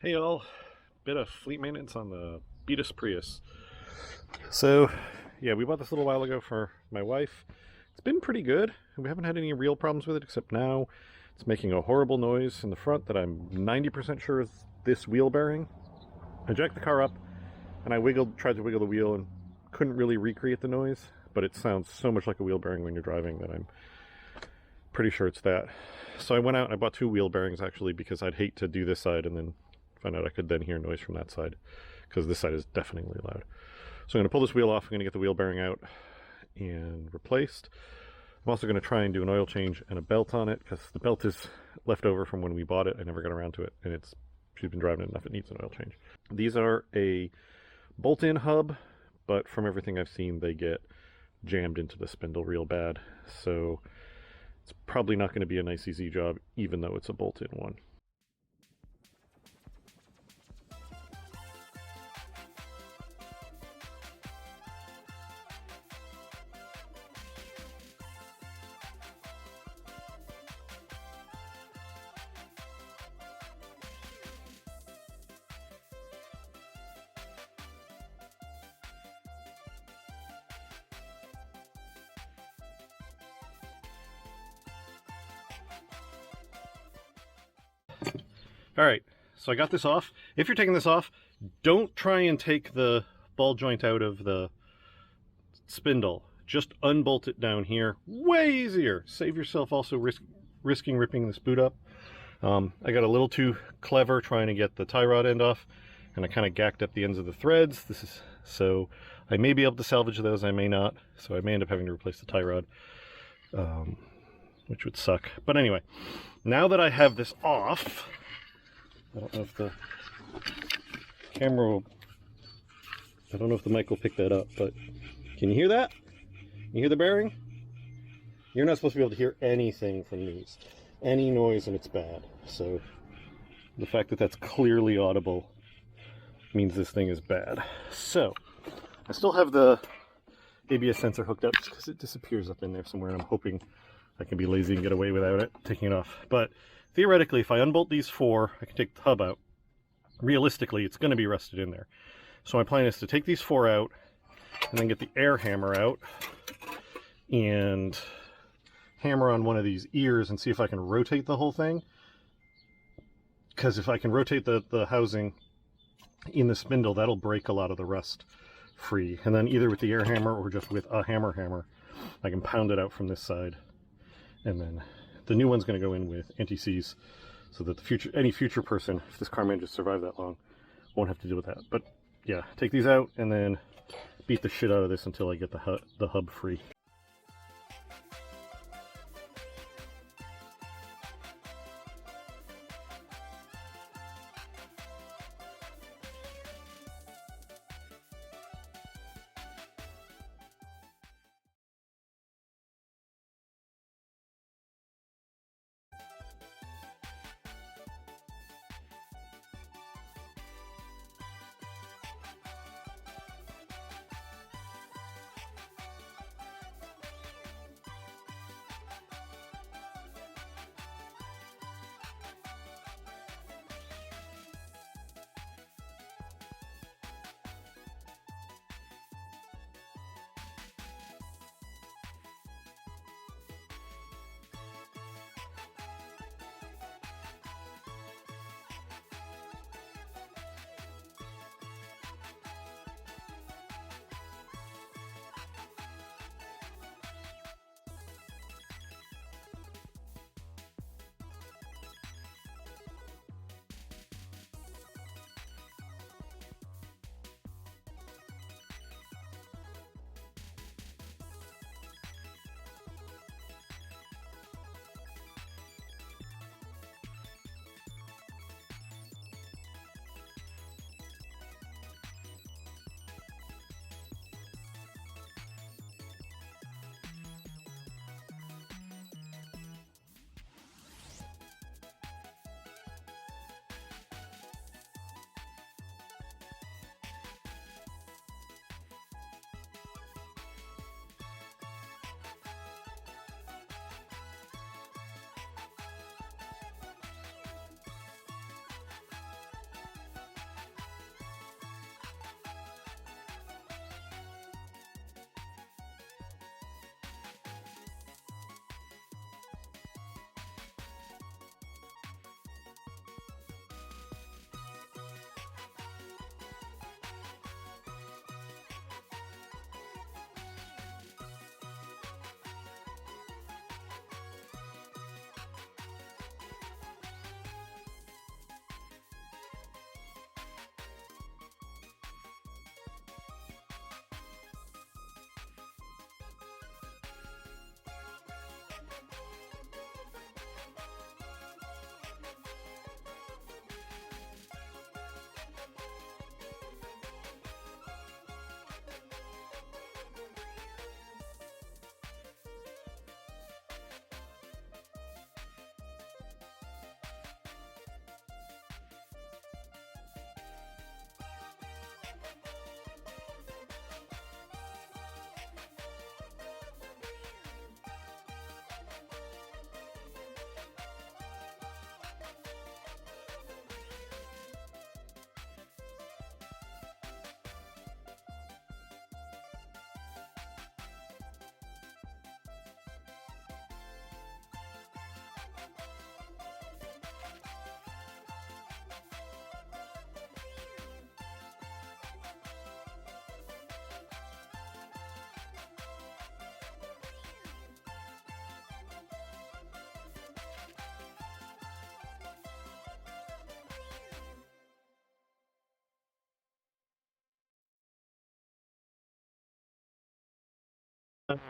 Hey all, bit of fleet maintenance on the Beatus Prius. So, yeah, we bought this a little while ago for my wife. It's been pretty good. We haven't had any real problems with it, except now it's making a horrible noise in the front that I'm 90% sure is this wheel bearing. I jacked the car up and tried to wiggle the wheel and couldn't really recreate the noise, but it sounds so much like a wheel bearing when you're driving that I'm pretty sure it's that. So I went out and I bought two wheel bearings actually because I'd hate to do this side and then find out I could then hear noise from that side, because this side is deafeningly loud. So I'm going to pull this wheel off. I'm going to get the wheel bearing out and replaced. I'm also going to try and do an oil change and a belt on it, because the belt is left over from when we bought it. I never got around to it, and she's been driving it enough. It needs an oil change. These are a bolt-in hub, but from everything I've seen, they get jammed into the spindle real bad. So it's probably not going to be a nice, easy job, even though it's a bolt-in one. Alright, so I got this off. If you're taking this off, don't try and take the ball joint out of the spindle. Just unbolt it down here. Way easier. Save yourself also risking ripping this boot up. I got a little too clever trying to get the tie rod end off, and I kind of gacked up the ends of the threads. So I may be able to salvage those, I may not. So I may end up having to replace the tie rod, which would suck. But anyway, now that I have this off, I don't know if the camera will, I don't know if the mic will pick that up, but can you hear that? You hear the bearing? You're not supposed to be able to hear anything from these. Any noise and it's bad. So the fact that that's clearly audible means this thing is bad. So I still have the ABS sensor hooked up just because it disappears up in there somewhere, and I'm hoping I can be lazy and get away without it taking it off. But theoretically, if I unbolt these four, I can take the hub out. Realistically, it's going to be rusted in there. So my plan is to take these four out and then get the air hammer out and hammer on one of these ears and see if I can rotate the whole thing. Because if I can rotate the housing in the spindle, that'll break a lot of the rust free. And then either with the air hammer or just with a hammer, I can pound it out from this side. And then the new one's going to go in with anti-seize, so that any future person, if this car manages to survive that long, won't have to deal with that. But yeah, take these out and then beat the shit out of this until I get the hub free.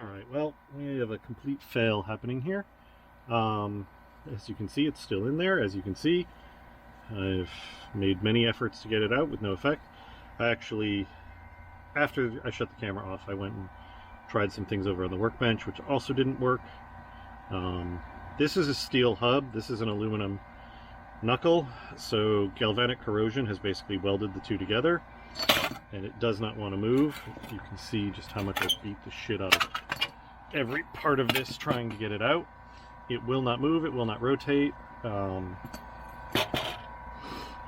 Alright, well, we have a complete fail happening here. As you can see, it's still in there. As you can see, I've made many efforts to get it out with no effect. I actually, after I shut the camera off, I went and tried some things over on the workbench, which also didn't work. This is a steel hub. This is an aluminum knuckle, so galvanic corrosion has basically welded the two together, and it does not want to move. You can see just how much I beat the shit out of every part of this trying to get it out. It will not move, it will not rotate. I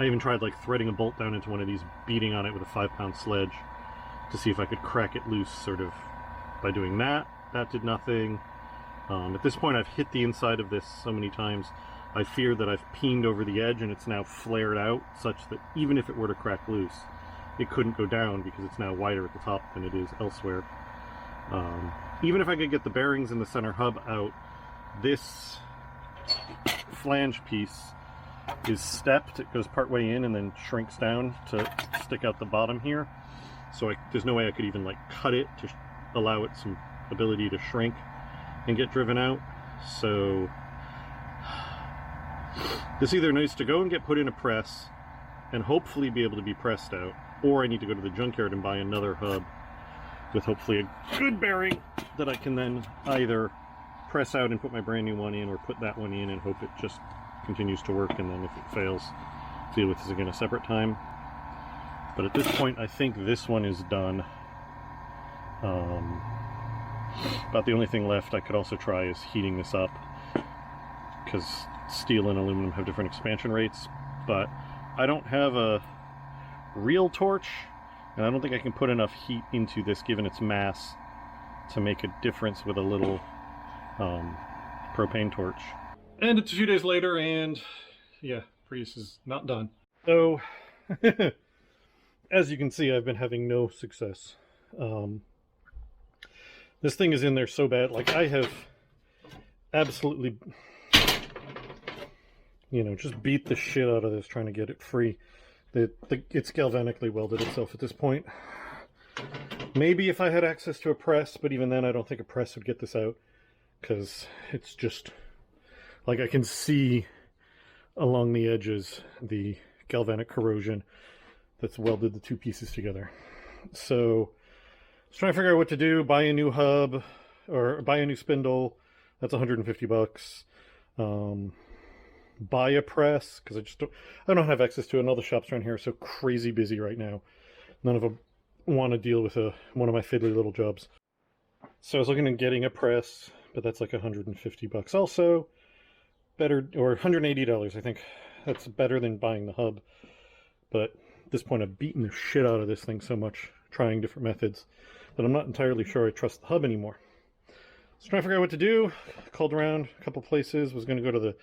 even tried like threading a bolt down into one of these, beating on it with a 5-pound sledge to see if I could crack it loose, sort of by doing that. That did nothing. At this point I've hit the inside of this so many times, I fear that I've peened over the edge and it's now flared out such that even if it were to crack loose, it couldn't go down because it's now wider at the top than it is elsewhere. Even if I could get the bearings in the center hub out, this flange piece is stepped. It goes part way in and then shrinks down to stick out the bottom here. So there's no way I could even like cut it to allow it some ability to shrink and get driven out. So this either needs to go and get put in a press and hopefully be able to be pressed out, or I need to go to the junkyard and buy another hub with hopefully a good bearing that I can then either press out and put my brand new one in, or put that one in and hope it just continues to work, and then if it fails, deal with this again a separate time. But at this point I think this one is done. About the only thing left I could also try is heating this up, because steel and aluminum have different expansion rates, but I don't have a real torch, and I don't think I can put enough heat into this given its mass to make a difference with a little propane torch. And it's a few days later, and yeah, Prius is not done. So as you can see, I've been having no success. This thing is in there so bad, like I have absolutely, you know, just beat the shit out of this trying to get it free. It's galvanically welded itself at this point. Maybe if I had access to a press, but even then I don't think a press would get this out, because it's just, like, I can see along the edges the galvanic corrosion that's welded the two pieces together. So I was trying to figure out what to do. Buy a new hub, or buy a new spindle. That's $150. Buy a press, because I don't have access to it, and all the shops around here are so crazy busy right now. None of them want to deal with one of my fiddly little jobs. So I was looking at getting a press, but that's like $150 also. Better, or $180, I think. That's better than buying the hub. But at this point I've beaten the shit out of this thing so much, trying different methods, that I'm not entirely sure I trust the hub anymore. So trying to figure out what to do. Called around a couple places, was going to go to the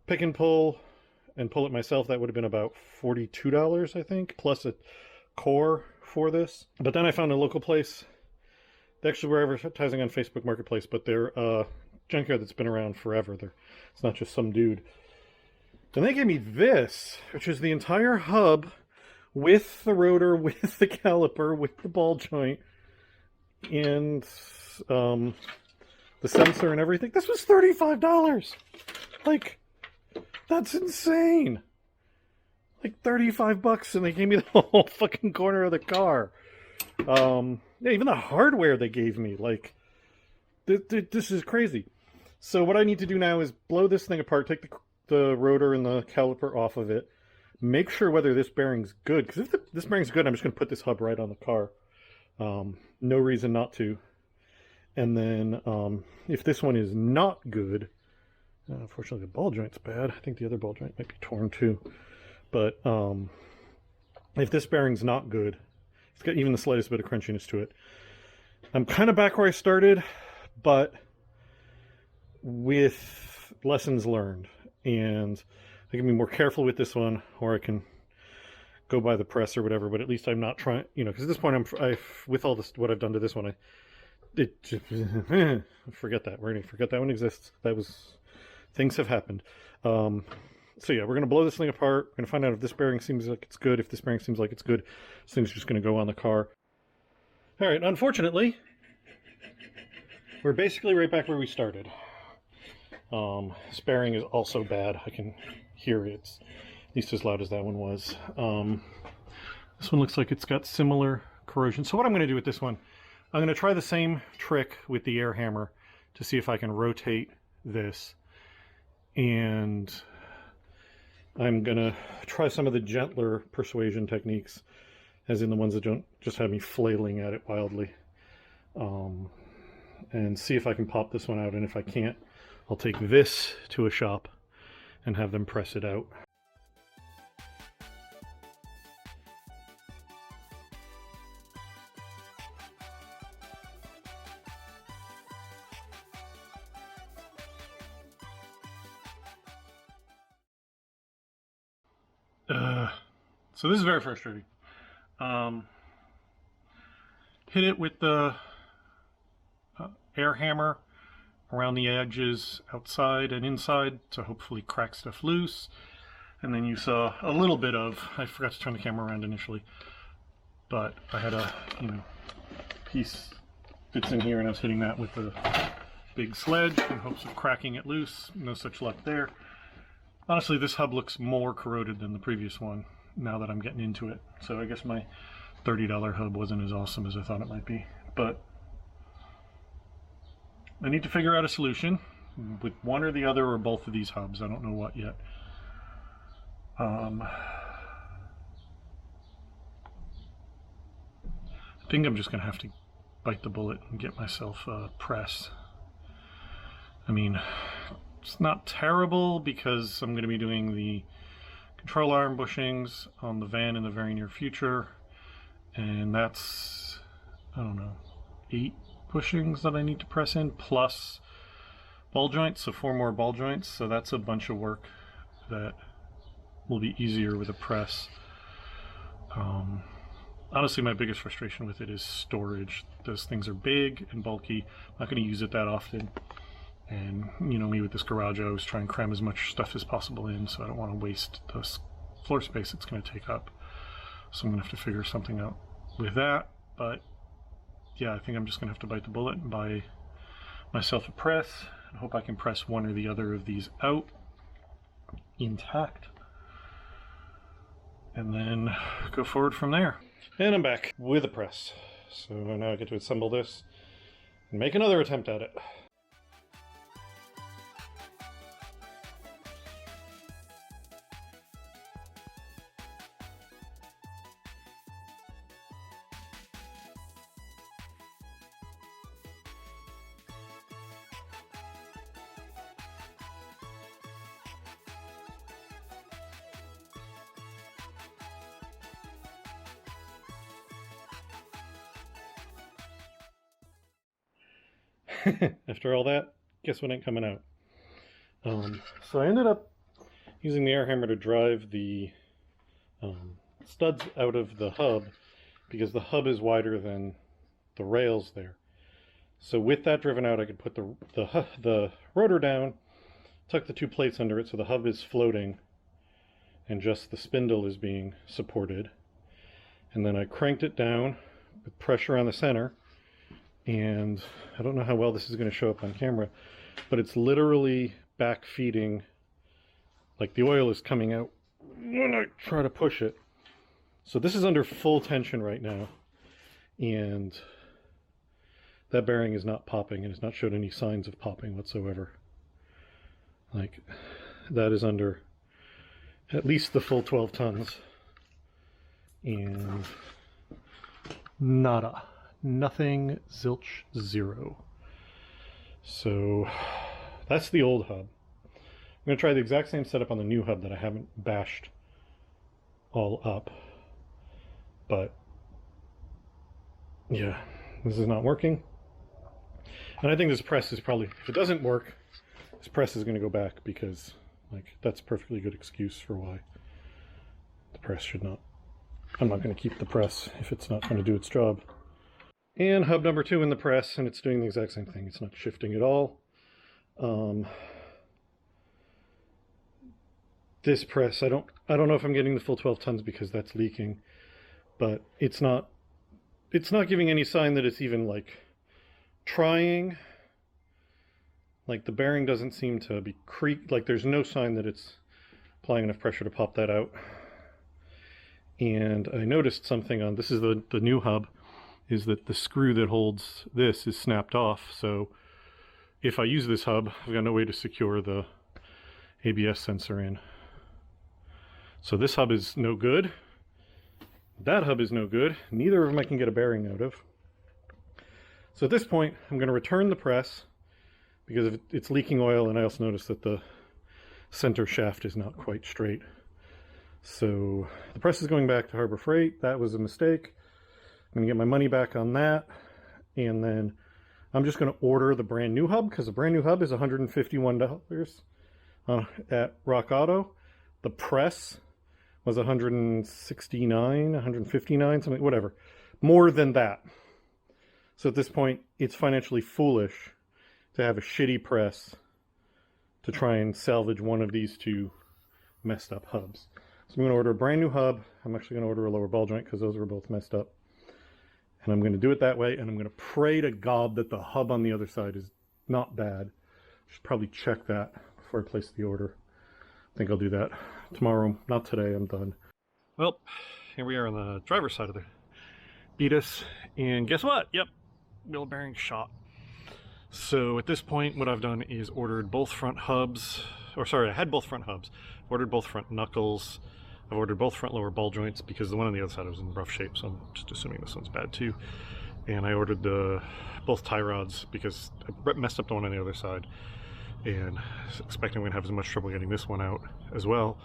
pick and pull and pull it myself. That would have been about $42, I think, plus a core for this. But then I found a local place. They actually were advertising on Facebook Marketplace, but they're a junkyard that's been around forever. It's not just some dude. And they gave me this, which is the entire hub with the rotor, with the caliper, with the ball joint, and the sensor and everything. This was $35. Like, that's insane. Like $35, and they gave me the whole fucking corner of the car. Yeah, even the hardware they gave me, like, this is crazy. So what I need to do now is blow this thing apart, take the rotor and the caliper off of it, make sure whether this bearing's good, because if this bearing's good, I'm just going to put this hub right on the car. No reason not to. And then if this one is not good, unfortunately the ball joint's bad. I think the other ball joint might be torn too. But if this bearing's not good, it's got even the slightest bit of crunchiness to it, I'm kind of back where I started, but with lessons learned. And I can be more careful with this one, or I can go by the press or whatever, but at least I'm not trying, you know, because at this point with all this, what I've done to this one, forget that. We're going to forget that one exists. Things have happened. So yeah, we're going to blow this thing apart. We're going to find out if this bearing seems like it's good. If this bearing seems like it's good, this thing's just going to go on the car. All right, unfortunately, we're basically right back where we started. Sparing is also bad. I can hear it. It's at least as loud as that one was. This one looks like it's got similar corrosion. So what I'm going to do with this one, I'm going to try the same trick with the air hammer to see if I can rotate this. And I'm going to try some of the gentler persuasion techniques, as in the ones that don't just have me flailing at it wildly. And see if I can pop this one out. And if I can't, I'll take this to a shop and have them press it out. So this is very frustrating. Hit it with the air hammer around the edges, outside and inside, to hopefully crack stuff loose. And then you saw a little bit of, I forgot to turn the camera around initially, but I had a, piece fits in here, and I was hitting that with a big sledge in hopes of cracking it loose. No such luck there. Honestly, this hub looks more corroded than the previous one now that I'm getting into it. So I guess my $30 hub wasn't as awesome as I thought it might be. But I need to figure out a solution with one or the other or both of these hubs. I don't know what yet. I think I'm just going to have to bite the bullet and get myself a press. I mean, it's not terrible because I'm going to be doing the control arm bushings on the van in the very near future. And that's, I don't know, 8 bushings that I need to press in, plus ball joints, so 4 more ball joints. So that's a bunch of work that will be easier with a press. Honestly, my biggest frustration with it is storage. Those things are big and bulky. I'm not going to use it that often. And, me with this garage, I always try and cram as much stuff as possible in, so I don't want to waste the floor space it's going to take up. So I'm going to have to figure something out with that. But, yeah, I think I'm just going to have to bite the bullet and buy myself a press. I hope I can press one or the other of these out intact. And then go forward from there. And I'm back with a press. So now I get to assemble this and make another attempt at it. After all that, guess what ain't coming out? So I ended up using the air hammer to drive the studs out of the hub, because the hub is wider than the rails there. So with that driven out, I could put the rotor down, tuck the 2 plates under it so the hub is floating and just the spindle is being supported. And then I cranked it down with pressure on the center. And I don't know how well this is going to show up on camera, but it's literally back feeding, like the oil is coming out when I try to push it. So this is under full tension right now, and that bearing is not popping, and it's not showed any signs of popping whatsoever. Like, that is under at least the full 12 tons, and nada. Nothing, zilch, zero. So that's the old hub. I'm going to try the exact same setup on the new hub that I haven't bashed all up. But yeah, this is not working. And I think this press is probably, if it doesn't work, this press is going to go back, because that's a perfectly good excuse for why the press should not. I'm not going to keep the press if it's not going to do its job. And hub number 2 in the press, and it's doing the exact same thing. It's not shifting at all. This press, I don't know if I'm getting the full 12 tons because that's leaking, but it's not giving any sign that it's even trying. Like the bearing doesn't seem to be creaked. Like there's no sign that it's applying enough pressure to pop that out. And I noticed something on, this is the new hub, is that the screw that holds this is snapped off. So if I use this hub, I've got no way to secure the ABS sensor in. So this hub is no good. That hub is no good. Neither of them I can get a bearing out of. So at this point, I'm going to return the press because it's leaking oil, and I also noticed that the center shaft is not quite straight. So the press is going back to Harbor Freight. That was a mistake. I'm going to get my money back on that, and then I'm just going to order the brand new hub, because the brand new hub is $151 at Rock Auto. The press was $169, $159, something, whatever. More than that. So at this point, it's financially foolish to have a shitty press to try and salvage one of these two messed up hubs. So I'm going to order a brand new hub. I'm actually going to order a lower ball joint because those were both messed up. And I'm going to do it that way, and I'm going to pray to God that the hub on the other side is not bad. I should probably check that before I place the order. I think I'll do that tomorrow. Not today, I'm done. Well, here we are on the driver's side of the Beatus, and guess what? Yep, wheel bearing shot. So at this point, what I've done is ordered both front hubs, or sorry, I had both front hubs. I've ordered both front knuckles. I've ordered both front lower ball joints because the one on the other side was in rough shape, so I'm just assuming this one's bad too. And I ordered both tie rods because I messed up the one on the other side, and expecting I'm going to have as much trouble getting this one out as well.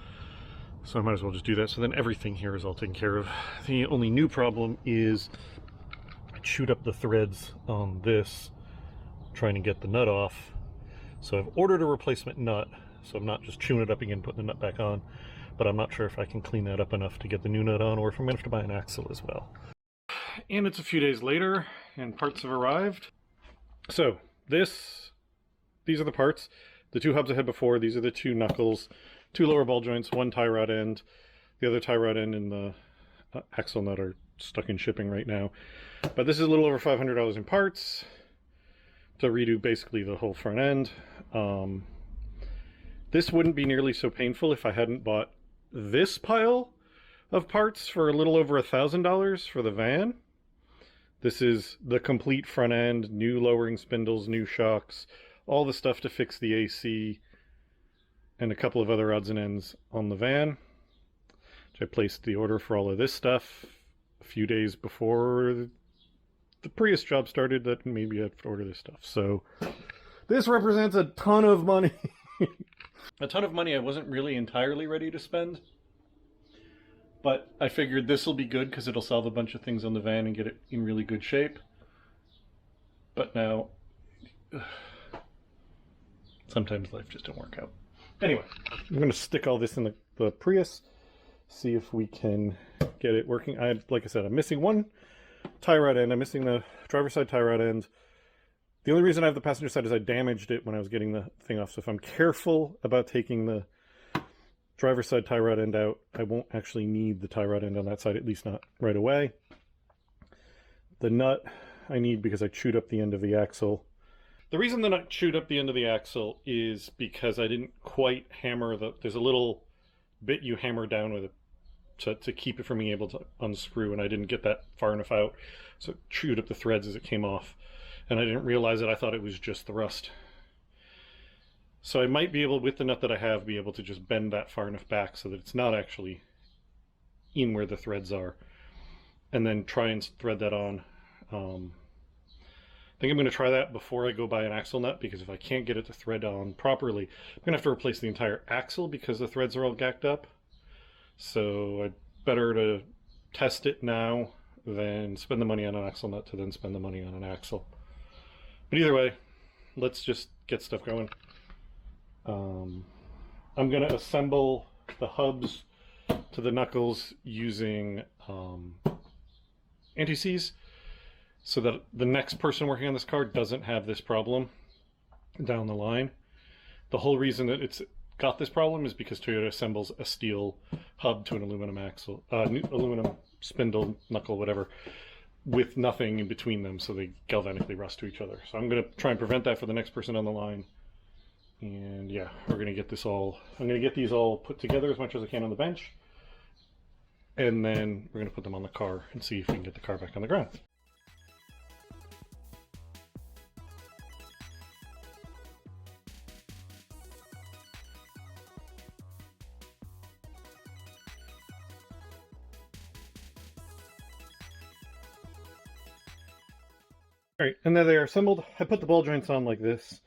So I might as well just do that. So then everything here is all taken care of. The only new problem is I chewed up the threads on this trying to get the nut off. So I've ordered a replacement nut, so I'm not just chewing it up again, putting the nut back on. But I'm not sure if I can clean that up enough to get the new nut on, or if I'm going to have to buy an axle as well. And it's a few days later, and parts have arrived. So these are the parts. The two hubs I had before, these are the two knuckles, two lower ball joints, one tie rod end. The other tie rod end and the axle nut are stuck in shipping right now. But this is a little over $500 in parts to redo basically the whole front end. This wouldn't be nearly so painful if I hadn't bought this pile of parts for a little over $1,000 for the van. This is the complete front end, new lowering spindles, new shocks, all the stuff to fix the AC, and a couple of other odds and ends on the van. I placed the order for all of this stuff a few days before the Prius job started, that maybe I'd order this stuff. So this represents a ton of money. A ton of money I wasn't really entirely ready to spend, but I figured this will be good because it'll solve a bunch of things on the van and get it in really good shape. But now, sometimes life just don't work out. Anyway, I'm going to stick all this in the Prius, see if we can get it working. Like I said, I'm missing one tie rod end. I'm missing the driver's side tie rod end. The only reason I have the passenger side is I damaged it when I was getting the thing off. So if I'm careful about taking the driver's side tie rod end out, I won't actually need the tie rod end on that side, at least not right away. The nut I need because I chewed up the end of the axle. The reason the nut chewed up the end of the axle is because I didn't quite hammer there's a little bit you hammer down with it to keep it from being able to unscrew, and I didn't get that far enough out, so it chewed up the threads as it came off. And I didn't realize it. I thought it was just the rust. So I might be able, with the nut that I have, be able to just bend that far enough back so that it's not actually in where the threads are. And then try and thread that on. I think I'm going to try that before I go buy an axle nut, because if I can't get it to thread on properly, I'm going to have to replace the entire axle because the threads are all gacked up. So I'd better to test it now than spend the money on an axle nut to then spend the money on an axle. But either way, let's just get stuff going. I'm going to assemble the hubs to the knuckles using anti-seize so that the next person working on this car doesn't have this problem down the line. The whole reason that it's got this problem is because Toyota assembles a steel hub to an aluminum axle, aluminum spindle, knuckle, whatever, with nothing in between them, so they galvanically rust to each other. So I'm going to try and prevent that for the next person on the line. And yeah, we're going to get this all, I'm going to get these all put together as much as I can on the bench. And then we're going to put them on the car and see if we can get the car back on the ground. Alright, and there they are assembled. I put the ball joints on like this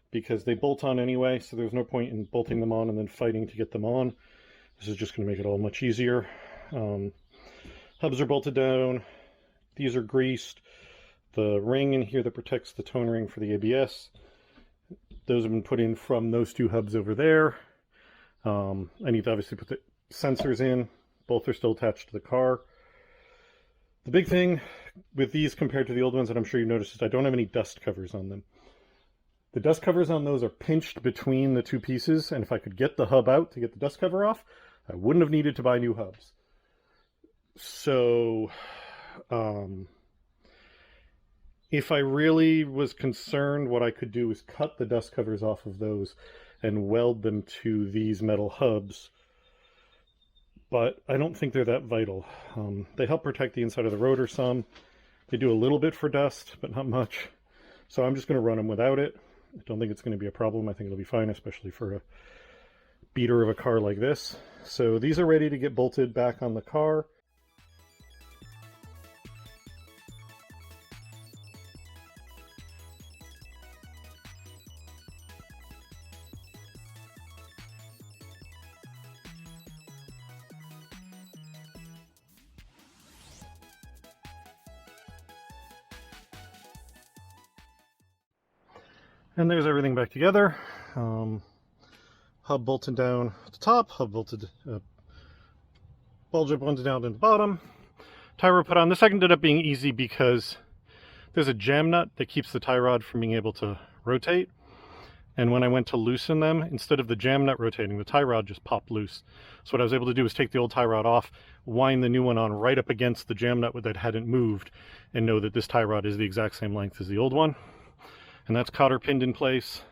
because they bolt on anyway, so there's no point in bolting them on and then fighting to get them on. This is just going to make it all much easier. Hubs are bolted down. These are greased. The ring in here that protects the tone ring for the ABS, those have been put in from those two hubs over there. I need to obviously put the sensors in. Both are still attached to the car. The big thing with these compared to the old ones that I'm sure you noticed is I don't have any dust covers on them. The dust covers on those are pinched between the two pieces, and if I could get the hub out to get the dust cover off, I wouldn't have needed to buy new hubs. So, if I really was concerned, what I could do is cut the dust covers off of those and weld them to these metal hubs. But I don't think they're that vital. They help protect the inside of the rotor some. They do a little bit for dust, but not much. So I'm just going to run them without it. I don't think it's going to be a problem. I think it'll be fine, especially for a beater of a car like this. So these are ready to get bolted back on the car. And there's everything back together. Hub bolted down at the top, hub bolted, ball joint bolted down at the bottom. Tie rod put on. This ended up being easy because there's a jam nut that keeps the tie rod from being able to rotate. And when I went to loosen them, instead of the jam nut rotating, the tie rod just popped loose. So what I was able to do was take the old tie rod off, wind the new one on right up against the jam nut that hadn't moved, and know that this tie rod is the exact same length as the old one. And that's cotter pinned in place.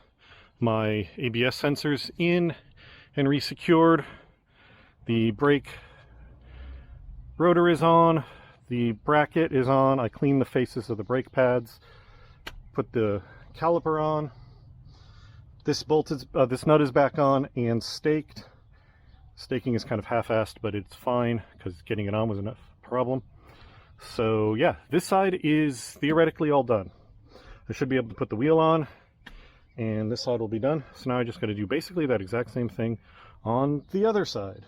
My ABS sensors in and resecured. The brake rotor is on. The bracket is on. I cleaned the faces of the brake pads. Put the caliper on. This this nut is back on and staked. Staking is kind of half-assed, but it's fine because getting it on was enough problem. So yeah, this side is theoretically all done. I should be able to put the wheel on, and this side will be done. So now I just got to do basically that exact same thing on the other side.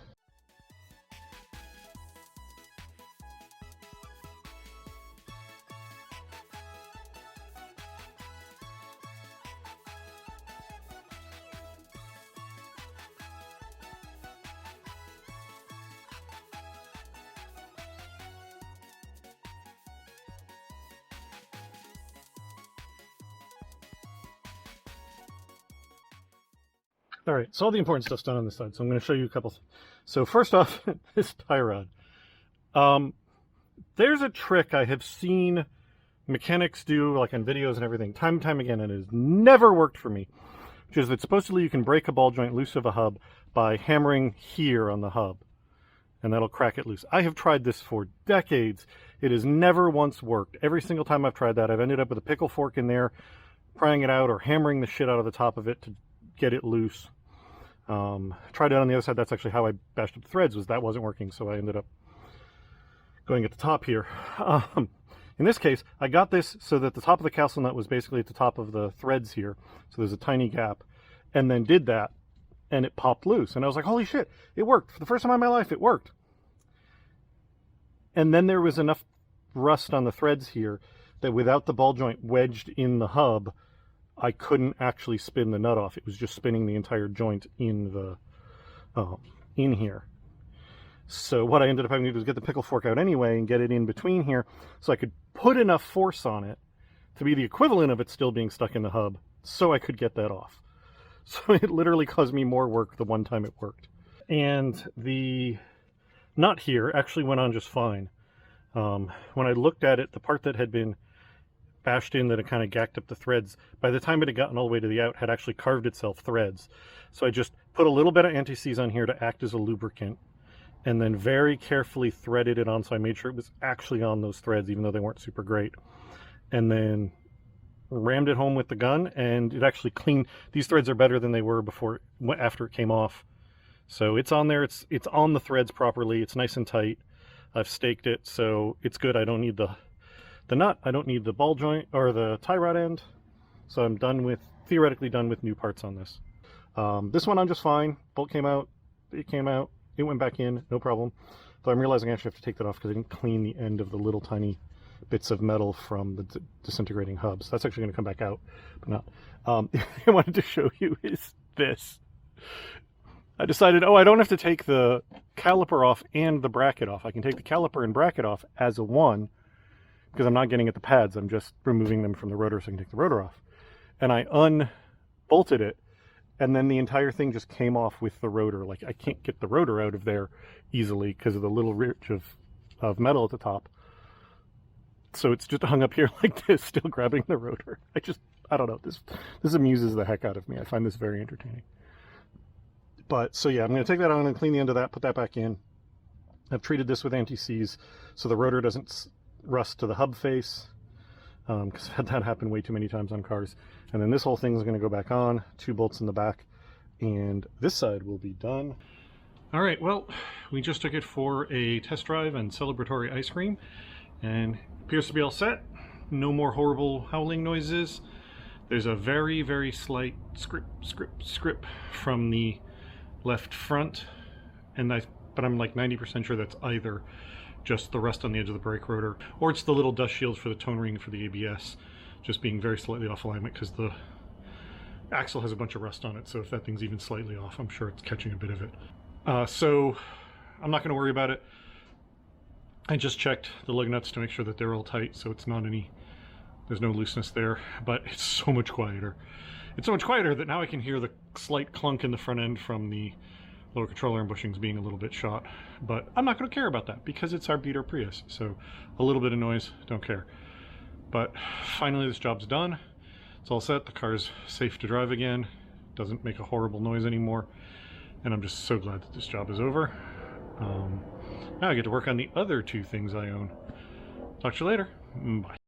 All right, so all the important stuff's done on this side, so I'm going to show you a couple. So first off, this tie rod. There's a trick I have seen mechanics do, like on videos and everything, time and time again, and it has never worked for me, which is that supposedly you can break a ball joint loose of a hub by hammering here on the hub, and that'll crack it loose. I have tried this for decades. It has never once worked. Every single time I've tried that, I've ended up with a pickle fork in there, prying it out or hammering the shit out of the top of it to get it loose. Tried it on the other side. That's actually how I bashed up the threads, was that wasn't working, so I ended up going at the top here. In this case, I got this so that the top of the castle nut was basically at the top of the threads here, so there's a tiny gap, and then did that, and it popped loose, and I was like, holy shit, it worked. For the first time in my life, it worked. And then there was enough rust on the threads here that without the ball joint wedged in the hub, I couldn't actually spin the nut off. It was just spinning the entire joint in the in here. So what I ended up having to do was get the pickle fork out anyway and get it in between here so I could put enough force on it to be the equivalent of it still being stuck in the hub so I could get that off. So it literally caused me more work the one time it worked. And the nut here actually went on just fine. When I looked at it, the part that had been bashed in that had kind of gacked up the threads, by the time it had gotten all the way to the out, had actually carved itself threads. So I just put a little bit of anti-seize on here to act as a lubricant, and then very carefully threaded it on so I made sure it was actually on those threads, even though they weren't super great. And then rammed it home with the gun, and it actually cleaned. These threads are better than they were before, after it came off. So it's on there, it's on the threads properly, it's nice and tight. I've staked it, so it's good. I don't need the nut, I don't need the ball joint or the tie rod end. So I'm done with, theoretically done with new parts on this. This one I'm just fine. Bolt came out, it came out, it went back in, no problem. Though I'm realizing I actually have to take that off because I didn't clean the end of the little tiny bits of metal from the disintegrating hubs. That's actually going to come back out, but not. The thing I wanted to show you is this. I decided, oh, I don't have to take the caliper off and the bracket off. I can take the caliper and bracket off as a one because I'm not getting at the pads. I'm just removing them from the rotor so I can take the rotor off. And I unbolted it, and then the entire thing just came off with the rotor. Like, I can't get the rotor out of there easily because of the little ridge of metal at the top. So it's just hung up here like this, still grabbing the rotor. I don't know, this amuses the heck out of me. I find this very entertaining. But, so yeah, I'm going to take that on and clean the end of that, put that back in. I've treated this with anti-seize so the rotor doesn't rust to the hub face, because I've had that happen way too many times on cars. And then this whole thing is going to go back on, 2 bolts in the back, and this side will be done. All right, well, we just took it for a test drive and celebratory ice cream, and appears to be all set. No more horrible howling noises. There's a very, very slight scrip from the left front, but I'm like 90% sure that's either just the rust on the edge of the brake rotor, or it's the little dust shield for the tone ring for the ABS just being very slightly off alignment because the axle has a bunch of rust on it. So if that thing's even slightly off, I'm sure it's catching a bit of it. So I'm not going to worry about it. I just checked the lug nuts to make sure that they're all tight, so it's not there's no looseness there, but it's so much quieter. It's so much quieter that now I can hear the slight clunk in the front end from the lower control arm bushings being a little bit shot. But I'm not going to care about that because it's our beater Prius, so a little bit of noise, don't care. But finally this job's done. It's all set, the car's safe to drive again, doesn't make a horrible noise anymore, and I'm just so glad that this job is over. Now I get to work on the other 2 things I own. Talk to you later. Bye.